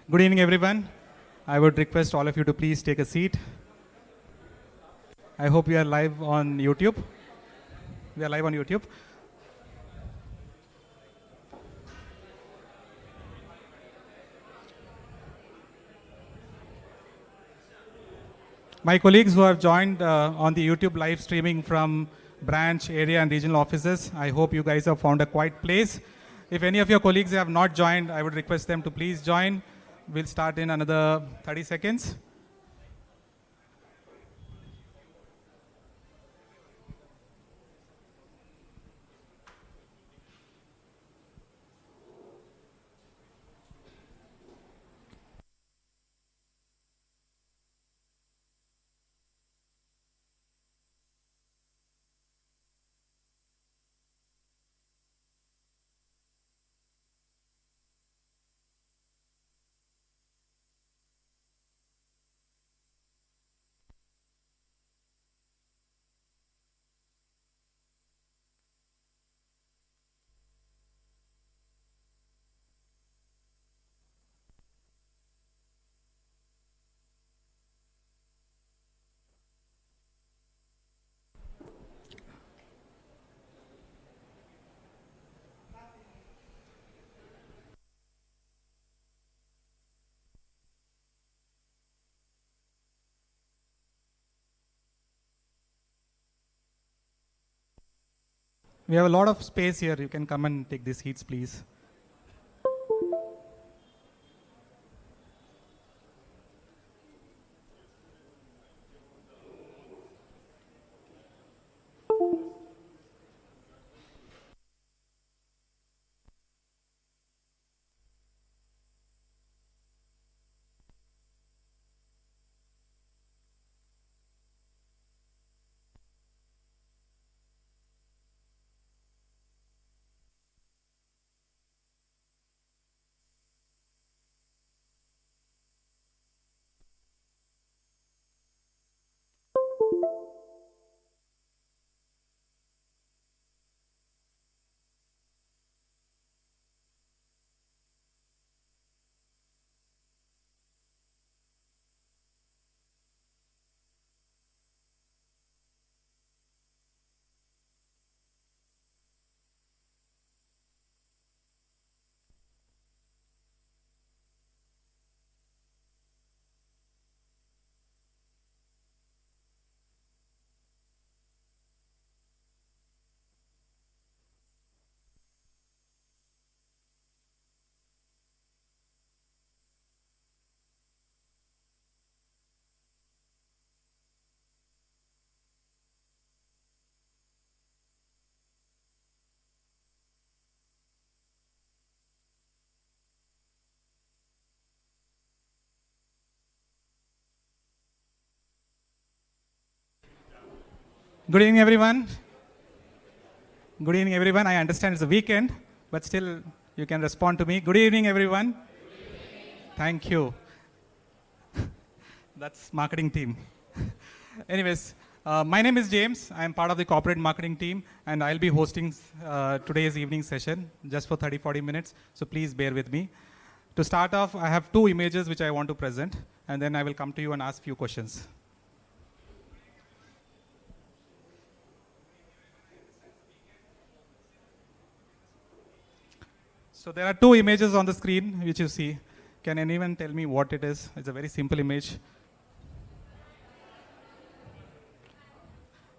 Good evening, everyone. I would request all of you to please take a seat. I hope we are live on YouTube. We are live on YouTube. My colleagues who have joined on the YouTube live streaming from branch, area, and regional offices, I hope you guys have found a quiet place. If any of your colleagues have not joined, I would request them to please join. We'll start in another 30 seconds. We have a lot of space here. You can come and take these seats, please. Good evening, everyone. Good evening, everyone. I understand it's a weekend, but still you can respond to me. Good evening, everyone. Good evening. Thank you. That's marketing team. Anyways, my name is James. I am part of the corporate marketing team, and I'll be hosting today's evening session just for 30-40 minutes, so please bear with me. To start off, I have two images which I want to present, and then I will come to you and ask few questions. So there are two images on the screen which you see. Can anyone tell me what it is? It's a very simple image.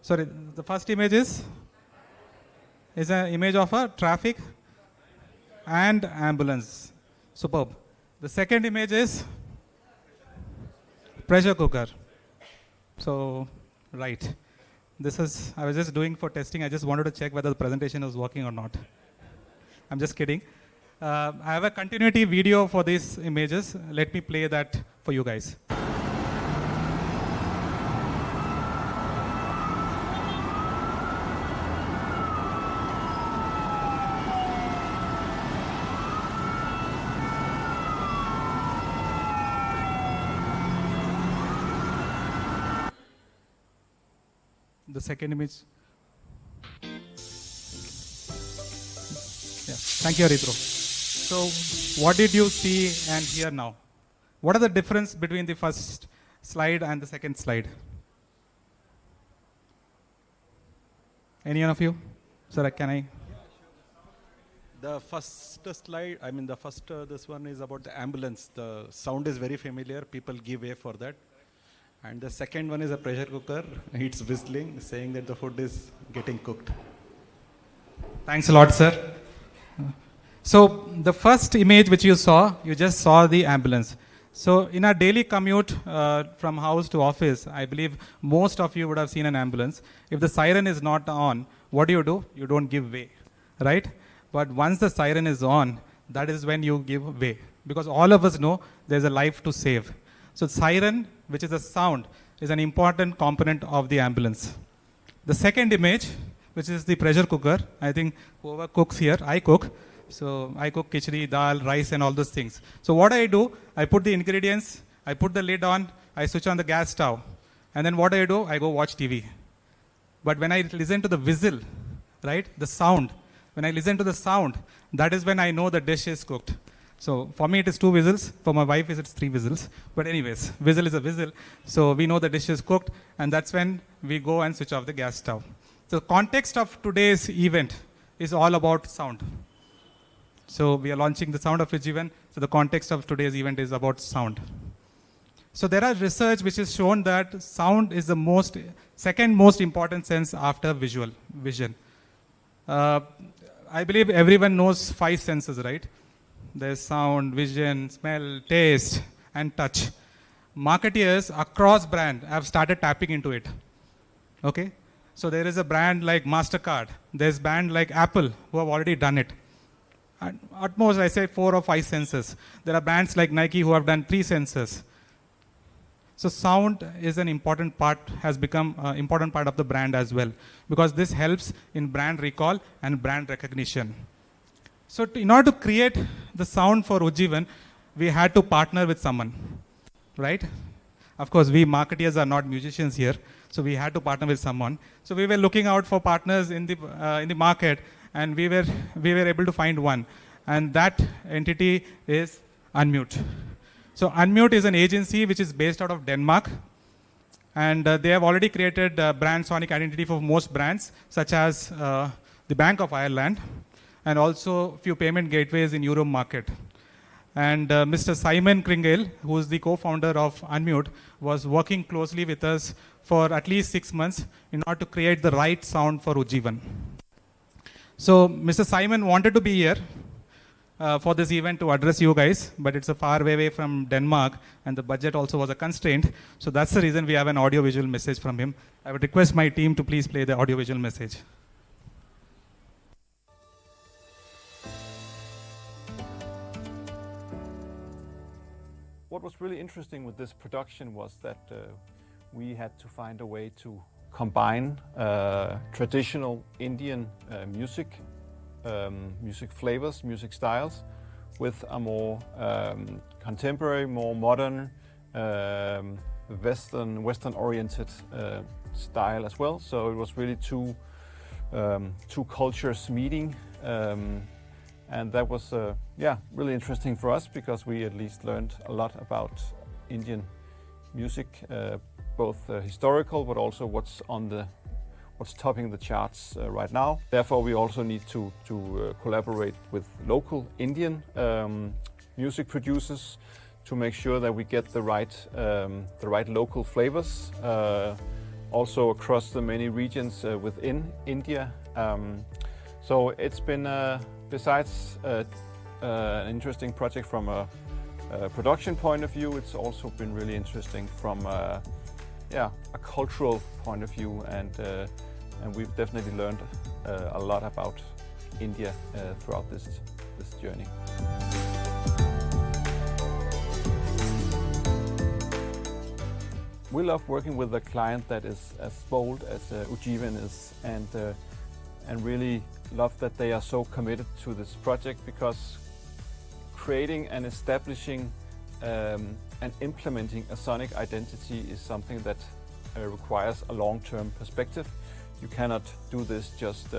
Sorry, the first image is an image of a traffic and ambulance. Superb. The second image is pressure cooker. So, right. I was just doing for testing. I just wanted to check whether the presentation was working or not. I'm just kidding. I have a continuity video for these images. Let me play that for you guys. The second image. Yeah. Thank you, Haritro. So what did you see and hear now? What are the difference between the first slide and the second slide? Any one of you? Sir, can I? The first slide, this one is about the ambulance. The sound is very familiar. People give way for that. And the second one is a pressure cooker. It's whistling, saying that the food is getting cooked. Thanks a lot, sir. So the first image which you saw, you just saw the ambulance. So in our daily commute from house to office, I believe most of you would have seen an ambulance. If the siren is not on, what do? You don't give way, right? But once the siren is on, that is when you give way. Because all of us know there's a life to save. So siren, which is a sound, is an important component of the ambulance. The second image, which is the pressure cooker. I think whoever cooks here, I cook. So I cook khichdi, dal, rice and all those things. So what I do, I put the ingredients, I put the lid on, I switch on the gas stove. And then what I do, I go watch TV. But when I listen to the whistle, right, the sound, when I listen to the sound, that is when I know the dish is cooked. So for me it is 2 whistles, for my wife it's 3 whistles. But anyways, whistle is a whistle. So we know the dish is cooked and that's when we go and switch off the gas stove. So the context of today's event is all about sound. So we are launching the Sound of Ujjivan. So the context of today's event is about sound. So there are research which has shown that sound is the second most important sense after vision. I believe everyone knows 5 senses, right? There's sound, vision, smell, taste, and touch. Marketeers across brand have started tapping into it. Okay? So there is a brand like MasterCard. There's a brand like Apple who have already done it. At most, I say 4 or 5 senses. There are brands like Nike who have done 3 senses. So sound is an important part, has become an important part of the brand as well, because this helps in brand recall and brand recognition. So in order to create the sound for Ujjivan, we had to partner with someone, right? Of course, we marketeers are not musicians here, so we had to partner with someone. So we were looking out for partners in the market, and we were able to find one, and that entity is Unmute. So Unmute is an agency which is based out of Denmark, and they have already created brand sonic identity for most brands, such as the Bank of Ireland, and also a few payment gateways in Euro market. And Mr. Simon Kringale, who is the co-founder of Unmute, was working closely with us for at least 6 months in order to create the right sound for Ujjivan. So Mr. Simon wanted to be here for this event to address you guys, but it's a far way from Denmark, and the budget also was a constraint. So that's the reason we have an audio-visual message from him. I would request my team to please play the audio-visual message. What was really interesting with this production was that we had to find a way to combine traditional Indian music flavors, music styles, with a more contemporary, more modern, Western-oriented style as well. So it was really two cultures meeting, and that was really interesting for us, because we at least learned a lot about Indian music, both historical, but also what's topping the charts right now. Therefore, we also need to collaborate with local Indian music producers to make sure that we get the right local flavors, also across the many regions within India. So it's been, besides an interesting project from a production point of view, it's also been really interesting from a cultural point of view, and we've definitely learned a lot about India throughout this journey. We love working with a client that is as bold as Ujjivan is, and really love that they are so committed to this project, because creating and establishing and implementing a sonic identity is something that requires a long-term perspective. You cannot do this just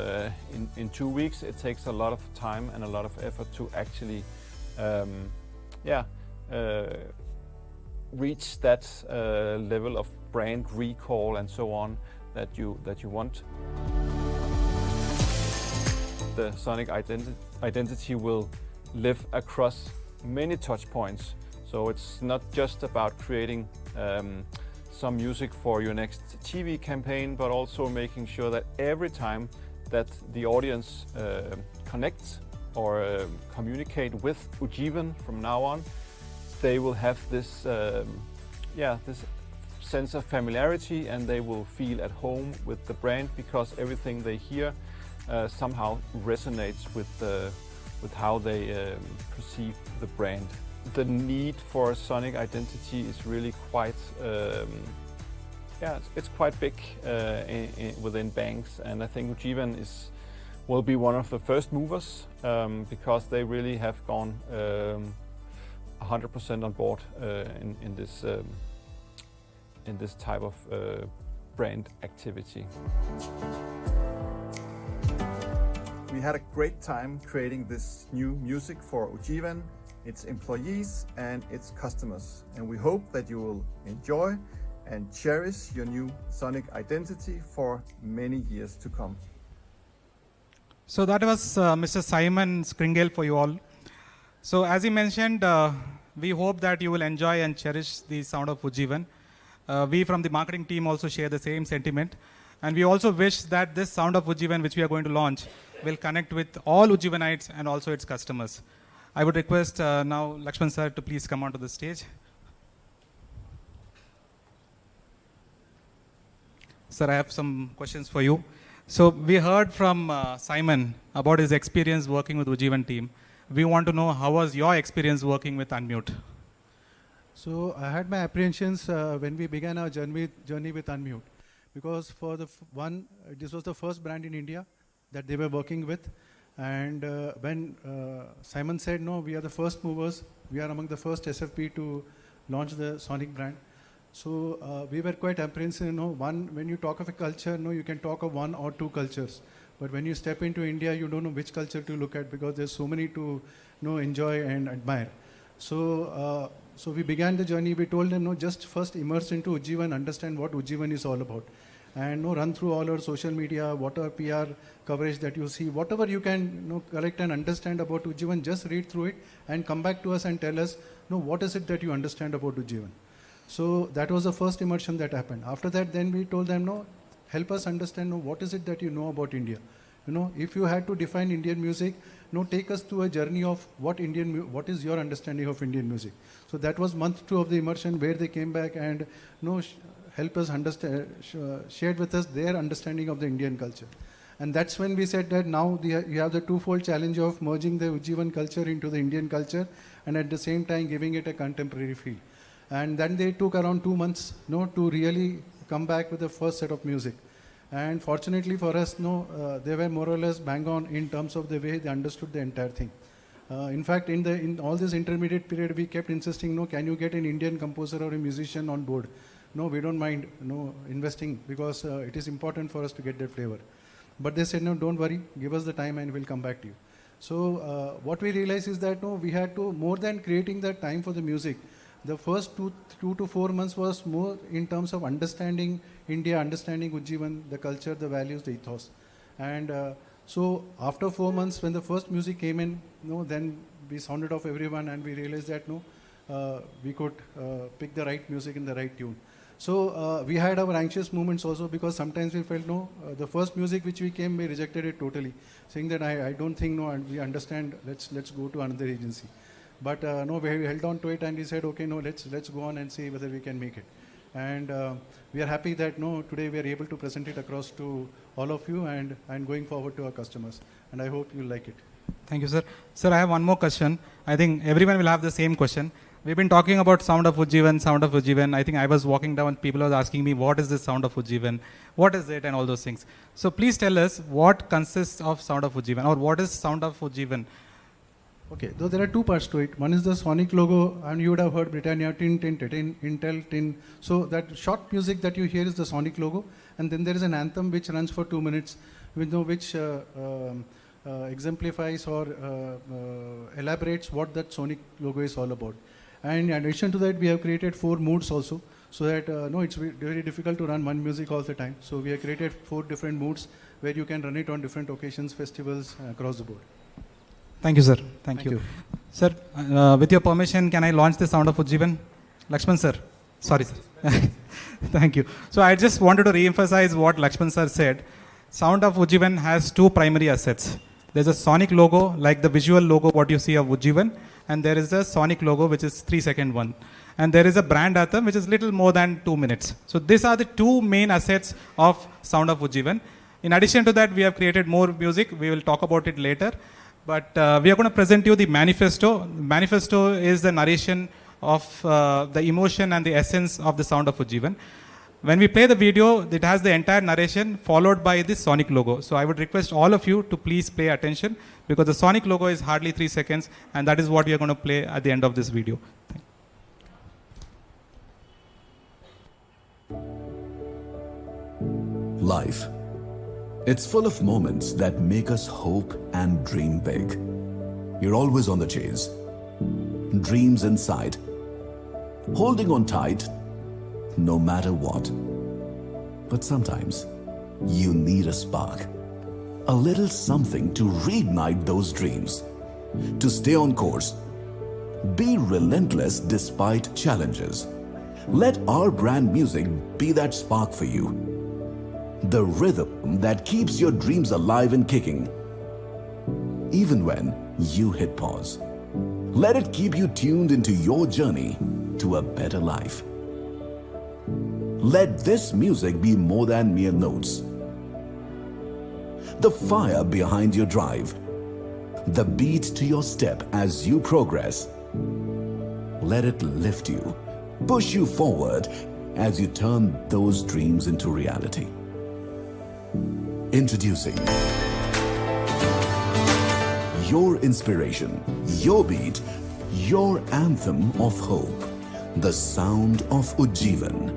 in 2 weeks. It takes a lot of time and a lot of effort to actually reach that level of brand recall and so on that you want. The sonic identity will live across many touch points. So it's not just about creating some music for your next TV campaign, but also making sure that every time that the audience connects or communicate with Ujjivan from now on, they will have this, this sense of familiarity, and they will feel at home with the brand because everything they hear somehow resonates with how they perceive the brand. The need for sonic identity is really quite, it's quite big within banks, and I think Ujjivan will be one of the first movers because they really have gone 100% on board in this type of brand activity. We had a great time creating this new music for Ujjivan, its employees and its customers, and we hope that you will enjoy and cherish your new sonic identity for many years to come. So that was Mr. Simon Skringale for you all. So as he mentioned, we hope that you will enjoy and cherish the sound of Ujjivan. We from the marketing team also share the same sentiment, and we also wish that this sound of Ujjivan, which we are going to launch, will connect with all Ujjivanites and also its customers. I would request now Lakshman sir to please come onto the stage. Sir, I have some questions for you. So we heard from Simon about his experience working with Ujjivan team. We want to know, how was your experience working with Unmute? So I had my apprehensions when we began our journey with Unmute, because for this was the first brand in India that they were working with. And when Simon said, no, we are the first movers, we are among the first SFP to launch the Sonic brand. So we were quite apprehensive. When you talk of a culture, you can talk of one or two cultures. But when you step into India, you don't know which culture to look at, because there's so many to enjoy and admire. So so we began the journey. We told them, just first immerse into Ujjivan, understand what Ujjivan is all about. And run through all our social media, whatever PR coverage that you see, whatever you can collect and understand about Ujjivan, just read through it and come back to us and tell us, what is it that you understand about Ujjivan. So that was the first immersion that happened. After that, then we told them, help us understand, what is it that you know about India. If you had to define Indian music, take us through a journey of what is your understanding of Indian music. So that was month 2 of the immersion, where they came back and help us understand, shared with us their understanding of the Indian culture. And that's when we said that now you have the twofold challenge of merging the Ujjivan culture into the Indian culture, and at the same time giving it a contemporary feel. And then they took around 2 months to really come back with the first set of music. And fortunately for us, they were more or less bang on in terms of the way they understood the entire thing. In fact, in all this intermediate period, we kept insisting, can you get an Indian composer or a musician on board? No, we don't mind investing, because it is important for us to get that flavor. But they said, no, don't worry, give us the time and we'll come back to you. So what we realized is that we had to, more than creating the time for the music, the first 2 to 4 months was more in terms of understanding India, understanding Ujjivan, the culture, the values, the ethos. And so after 4 months, when the first music came in, then we sounded off everyone, and we realized that we could pick the right music in the right tune. So we had our anxious moments also, because sometimes we felt, the first music which we came, we rejected it totally, saying that I don't think, and we understand, let's go to another agency. But we held on to it, and we said, okay, let's go on and see whether we can make it. And we are happy that today we are able to present it across to all of you, and going forward to our customers. And I hope you like it. Thank you, sir. Sir, I have one more question. I think everyone will have the same question. We've been talking about sound of Ujjivan, sound of Ujjivan. I think I was walking down, people were asking me, what is this sound of Ujjivan? What is it? And all those things. So please tell us what consists of sound of Ujjivan, or what is sound of Ujjivan? Okay, so there are two parts to it. One is the Sonic logo, and you would have heard Britannia, tin, tin, tin, Intel, tin. So that short music that you hear is the Sonic logo. And then there is an anthem which runs for 2 minutes, which exemplifies or elaborates what that Sonic logo is all about. And in addition to that, we have created 4 moods also, so that no, it's very difficult to run one music all the time. So we have created 4 different moods where you can run it on different occasions, festivals across the board. Thank you, sir. Thank you. Sir, with your permission, can I launch the Sound of Ujjivan? Lakshman sir. Sorry, sir. Thank you. So I just wanted to re-emphasize what Lakshman sir said. Sound of Ujjivan has 2 primary assets. There's a sonic logo, like the visual logo what you see of Ujjivan, and there is a sonic logo which is 3-second one. And there is a brand anthem which is little more than 2 minutes. So these are the 2 main assets of Sound of Ujjivan. In addition to that, we have created more music. We will talk about it later. But we are going to present you the manifesto. Manifesto is the narration of the emotion and the essence of the Sound of Ujjivan. When we play the video, it has the entire narration followed by the sonic logo. So I would request all of you to please pay attention, because the sonic logo is hardly 3 seconds, and that is what we are going to play at the end of this video. Life. It's full of moments that make us hope and dream big. You're always on the chase. Dreams in sight. Holding on tight, no matter what. But sometimes, you need a spark. A little something to reignite those dreams. To stay on course. Be relentless despite challenges. Let our brand music be that spark for you. The rhythm that keeps your dreams alive and kicking. Even when you hit pause. Let it keep you tuned into your journey to a better life. Let this music be more than mere notes. The fire behind your drive. The beat to your step as you progress. Let it lift you, push you forward as you turn those dreams into reality. Introducing your inspiration, your beat, your anthem of hope, the Sound of Ujjivan.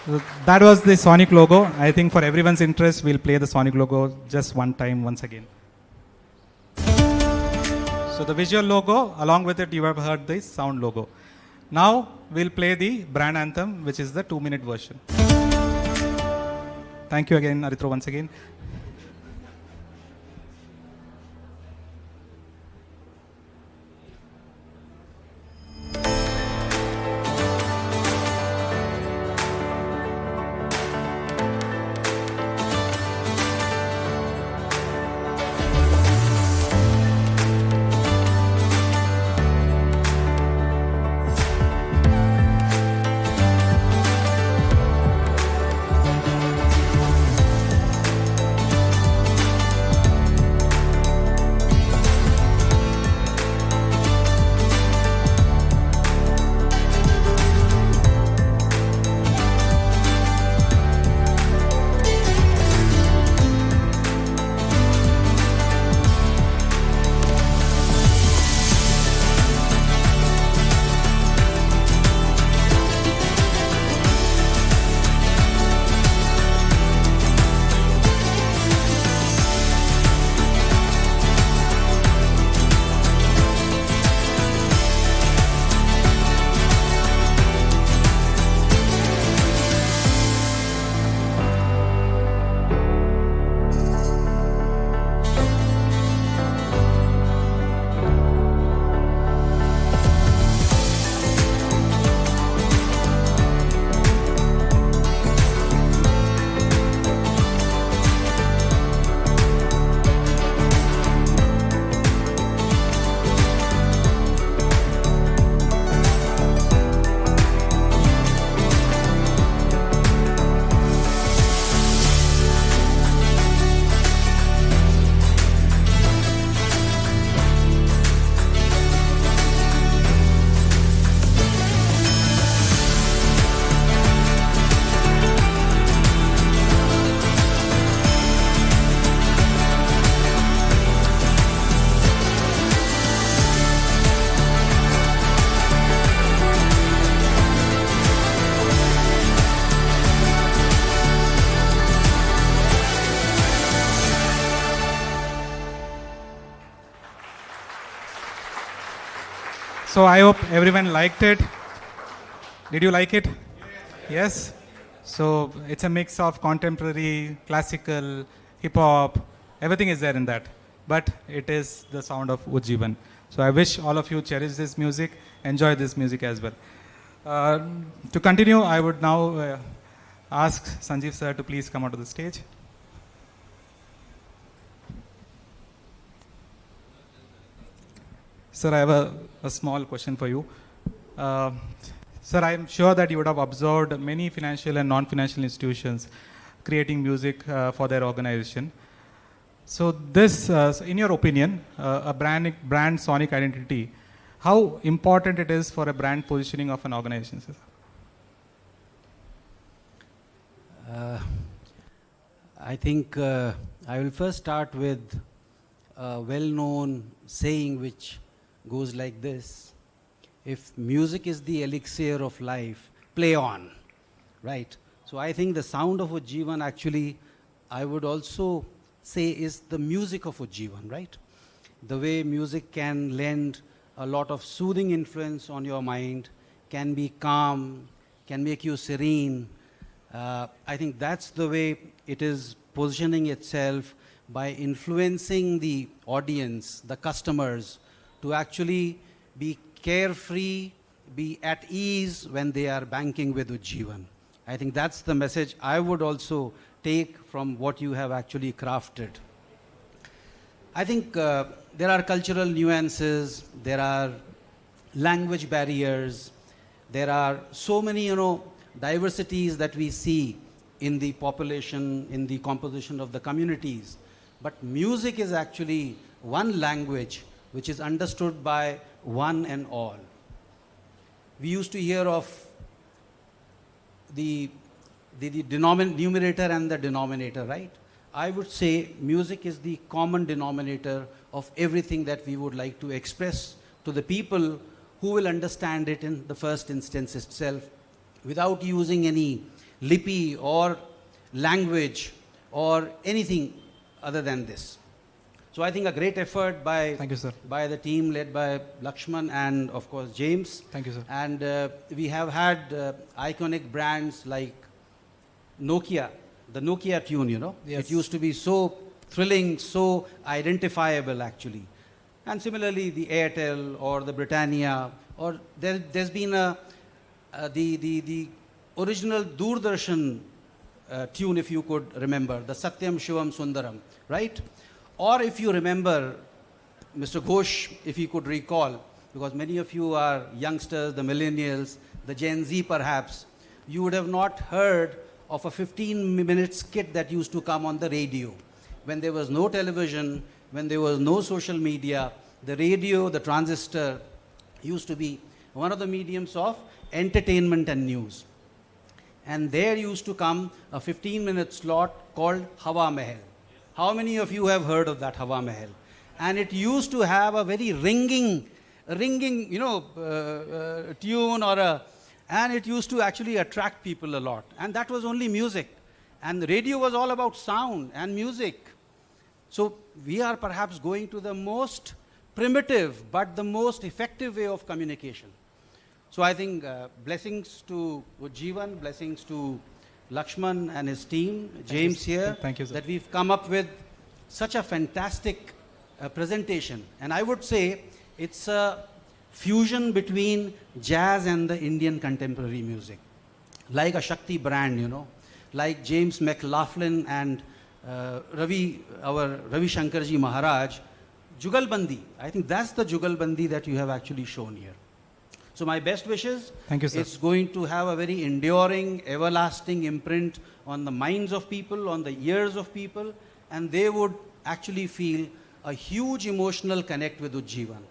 So that was the sonic logo. I think for everyone's interest, we'll play the sonic logo just one time, once again. So the visual logo, along with it, you have heard the sound logo. Now we'll play the brand anthem, which is the 2-minute version. Thank you again, Arithro, once again. So I hope everyone liked it. Did you like it? Yes. So it's a mix of contemporary, classical, hip hop, everything is there in that. But it is the sound of Ujjivan. So I wish all of you cherish this music, enjoy this music as well. To continue, I would now ask Sanjeev sir to please come onto the stage. Sir, I have a small question for you. Sir, I am sure that you would have observed many financial and non-financial institutions creating music for their organization. So this, in your opinion, a brand sonic identity, how important it is for a brand positioning of an organization, sir? I think I will first start with a well-known saying which goes like this: if music is the elixir of life, play on, right? So I think the sound of Ujjivan actually, I would also say, is the music of Ujjivan, right? The way music can lend a lot of soothing influence on your mind, can be calm, can make you serene. I think that's the way it is positioning itself, by influencing the audience, the customers, to actually be carefree, be at ease when they are banking with Ujjivan. I think that's the message I would also take from what you have actually crafted. I think there are cultural nuances, there are language barriers, there are so many, diversities that we see in the population, in the composition of the communities. But music is actually one language which is understood by one and all. We used to hear of the numerator and the denominator, right? I would say music is the common denominator of everything that we would like to express to the people who will understand it in the first instance itself, without using any lippy or language or anything other than this. So I think a great effort by, Thank you, sir. by the team led by Lakshman and of course James. Thank you, sir. And we have had iconic brands like Nokia, the Nokia tune, Yes. It used to be so thrilling, so identifiable actually. And similarly the Airtel or the Britannia, or there's been the original Doordarshan tune, if you could remember, the Satyam Shivam Sundaram, right? Or if you remember, Mr. Ghosh, if you could recall, because many of you are youngsters, the millennials, the Gen Z perhaps, you would have not heard of a 15-minute skit that used to come on the radio. When there was no television, when there was no social media, the radio, the transistor, used to be one of the mediums of entertainment and news. And there used to come a 15-minute slot called Hawa Mahal. How many of you have heard of that Hawa Mahal? And it used to have a very ringing, tune, and it used to actually attract people a lot. And that was only music. And the radio was all about sound and music. So we are perhaps going to the most primitive but the most effective way of communication. So I think blessings to Ujjivan, blessings to Lakshman and his team, James here, Thank you, sir. that we've come up with such a fantastic presentation. And I would say it's a fusion between jazz and the Indian contemporary music. Like a Shakti brand, like James McLaughlin and Ravi Shankarji Maharaj, Jugalbandi. I think that's the Jugalbandi that you have actually shown here. So my best wishes. Thank you, sir. It's going to have a very enduring, everlasting imprint on the minds of people, on the ears of people, and they would actually feel a huge emotional connect with Ujjivan,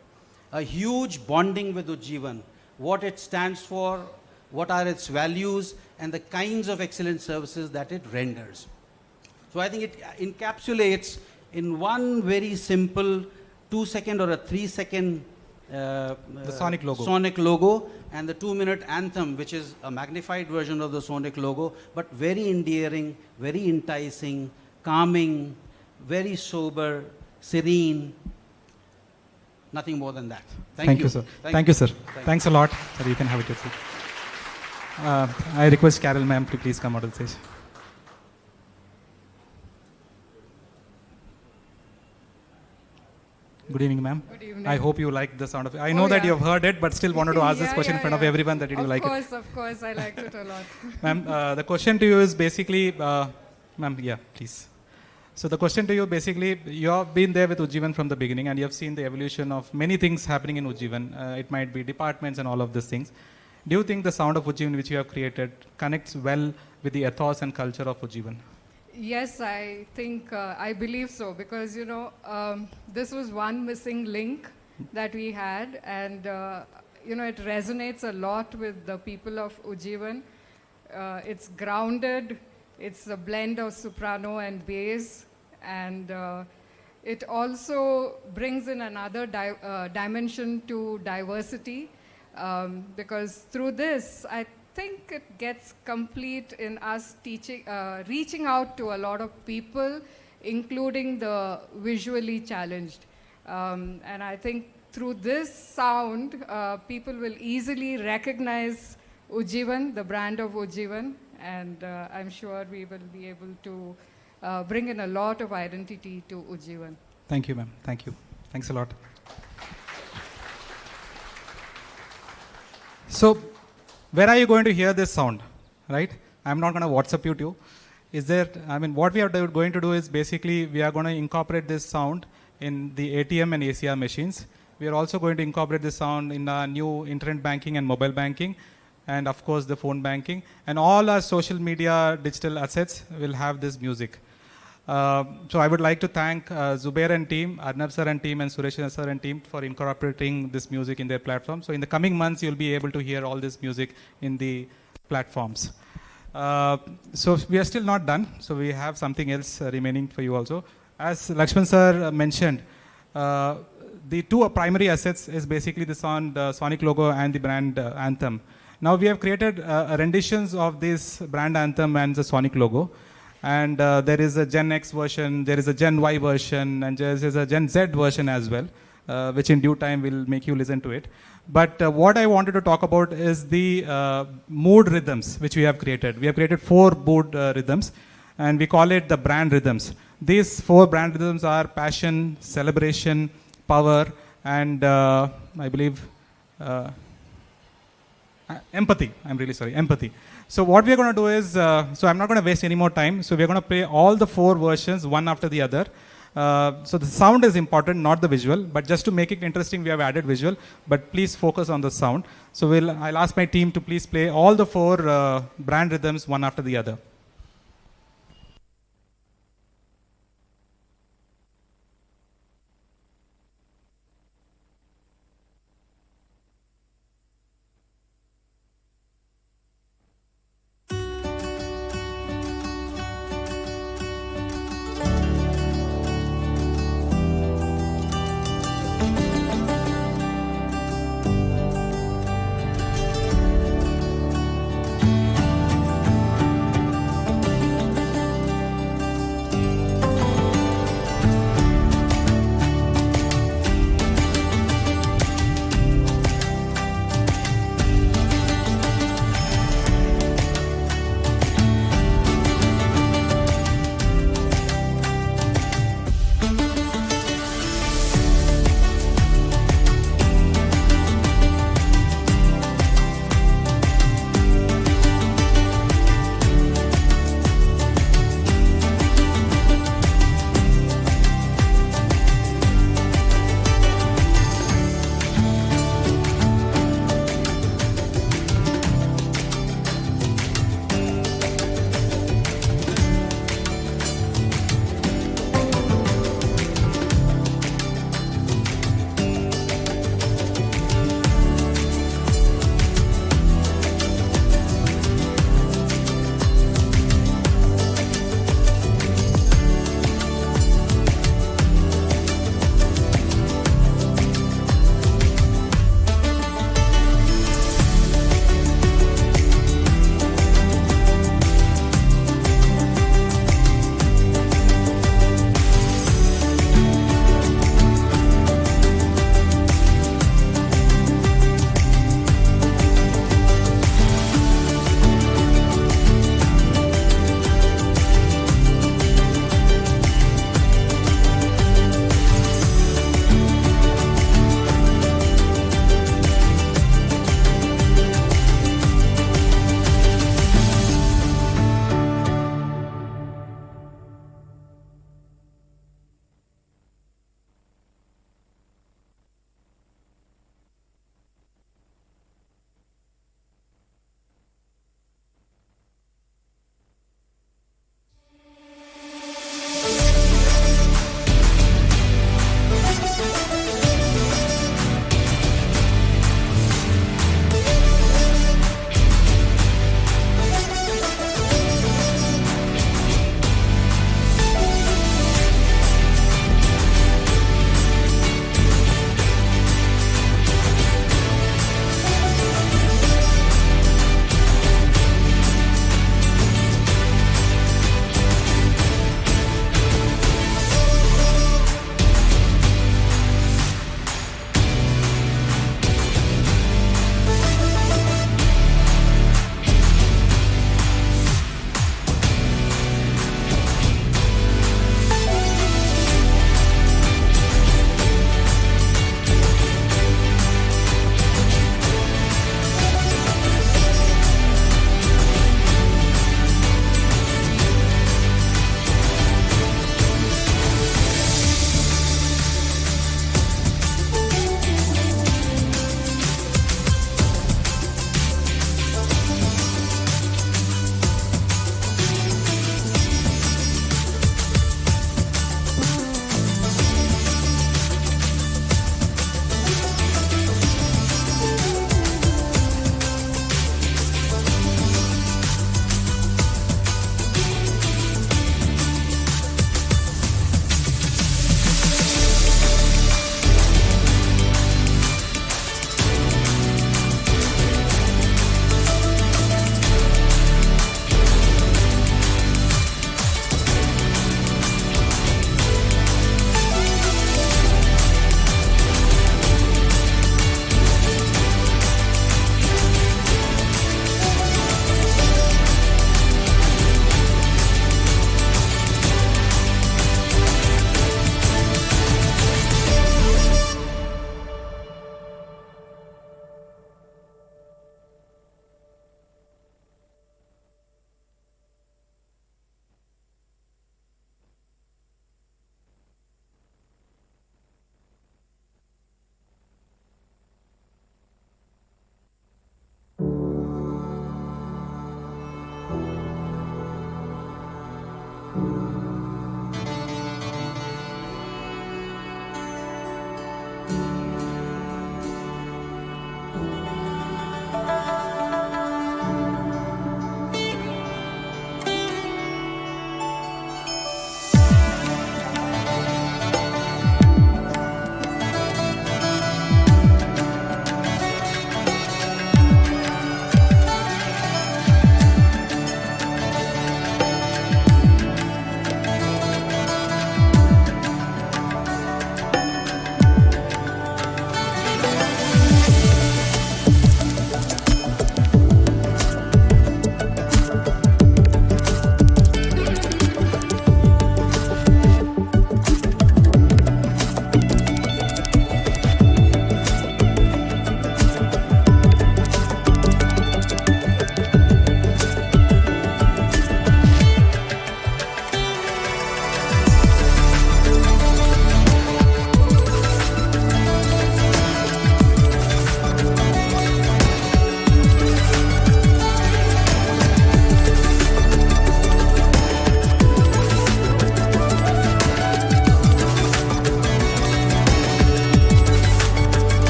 a huge bonding with Ujjivan, what it stands for, what are its values, and the kinds of excellent services that it renders. So I think it encapsulates in one very simple 2-second or a 3-second The Sonic logo. Sonic logo, and the 2-minute anthem, which is a magnified version of the Sonic logo, but very endearing, very enticing, calming, very sober, serene. Nothing more than that. Thank you, sir. Thank you, sir. Thanks a lot. Sir, you can have it your seat. I request Carol ma'am to please come out of the stage. Good evening, ma'am. Good evening. I hope you like the sound of it. I know that you have heard it, but still wanted to ask this question in front of everyone that did you like it? Of course, I liked it a lot. Ma'am, the question to you is basically, ma'am, yeah, please. So the question to you basically, you have been there with Ujjivan from the beginning and you have seen the evolution of many things happening in Ujjivan. It might be departments and all of these things. Do you think the sound of Ujjivan which you have created connects well with the ethos and culture of Ujjivan? Yes, I think, I believe so, because, this was one missing link that we had, and, it resonates a lot with the people of Ujjivan. It's grounded, it's a blend of soprano and bass, and it also brings in another dimension to diversity, because through this, I think it gets complete in us teaching, reaching out to a lot of people, including the visually challenged. And I think through this sound, people will easily recognize Ujjivan, the brand of Ujjivan, and I'm sure we will be able to bring in a lot of identity to Ujjivan. Thank you, ma'am. Thank you. Thanks a lot. So, where are you going to hear this sound, right? I'm not going to WhatsApp you to. Is there, what we are going to do is basically we are going to incorporate this sound in the ATM and ACR machines. We are also going to incorporate this sound in our new internet banking and mobile banking, and of course the phone banking. And all our social media digital assets will have this music. So I would like to thank Zubair and team, Arnab sir and team, and Suresh sir and team for incorporating this music in their platform. So in the coming months, you'll be able to hear all this music in the platforms. So we are still not done. So we have something else remaining for you also. As Lakshman sir mentioned, the two primary assets is basically the sound, sonic logo and the brand anthem. Now we have created renditions of this brand anthem and the sonic logo. And there is a Gen X version, there is a Gen Y version, and there is a Gen Z version as well, which in due time will make you listen to it. But what I wanted to talk about is the mood rhythms which we have created. We have created 4 mood rhythms, and we call it the brand rhythms. These 4 brand rhythms are passion, celebration, power, and I believe empathy. I'm really sorry, empathy. So what we're going to do is, so I'm not going to waste any more time. So we're going to play all the 4 versions, one after the other. So the sound is important, not the visual. But just to make it interesting, we have added visual. But please focus on the sound. So I'll ask my team to please play all the 4 brand rhythms, one after the other.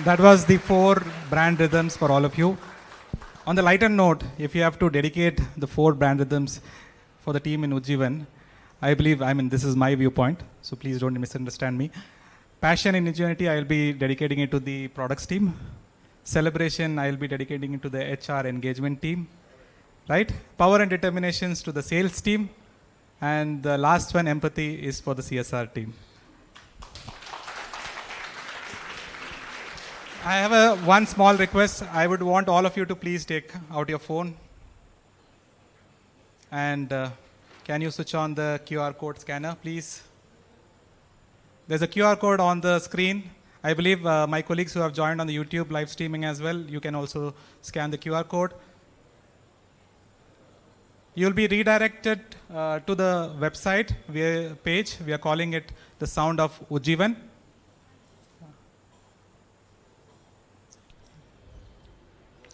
that was the 4 brand rhythms for all of you. On the lighter note, if you have to dedicate the 4 brand rhythms for the team in Ujjivan, I believe, this is my viewpoint, so please don't misunderstand me. Passion and ingenuity, I'll be dedicating it to the products team. Celebration, I'll be dedicating it to the HR engagement team. Right? Power and determinations to the sales team. And the last one, empathy, is for the CSR team. I have one small request. I would want all of you to please take out your phone. And can you switch on the QR code scanner, please? There's a QR code on the screen. I believe my colleagues who have joined on the YouTube live streaming as well, you can also scan the QR code. You'll be redirected to the website page. We are calling it The Sound of Ujjivan.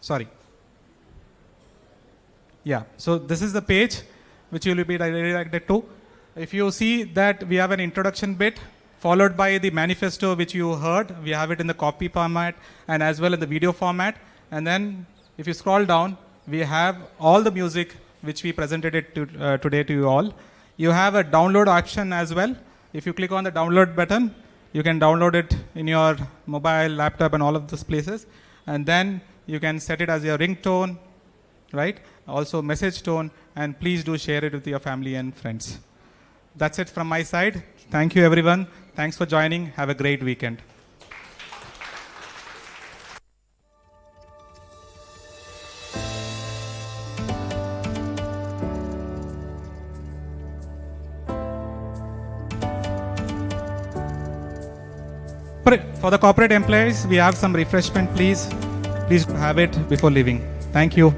Sorry. Yeah, so this is the page which you will be redirected to. If you see that we have an introduction bit followed by the manifesto which you heard, we have it in the copy format and as well in the video format. And then if you scroll down, we have all the music which we presented it to, today to you all. You have a download option as well. If you click on the download button, you can download it in your mobile, laptop, and all of those places. And then you can set it as your ringtone, right? Also message tone, and please do share it with your family and friends. That's it from my side. Thank you, everyone. Thanks for joining. Have a great weekend. For the corporate employees, we have some refreshment, please. Please have it before leaving. Thank you.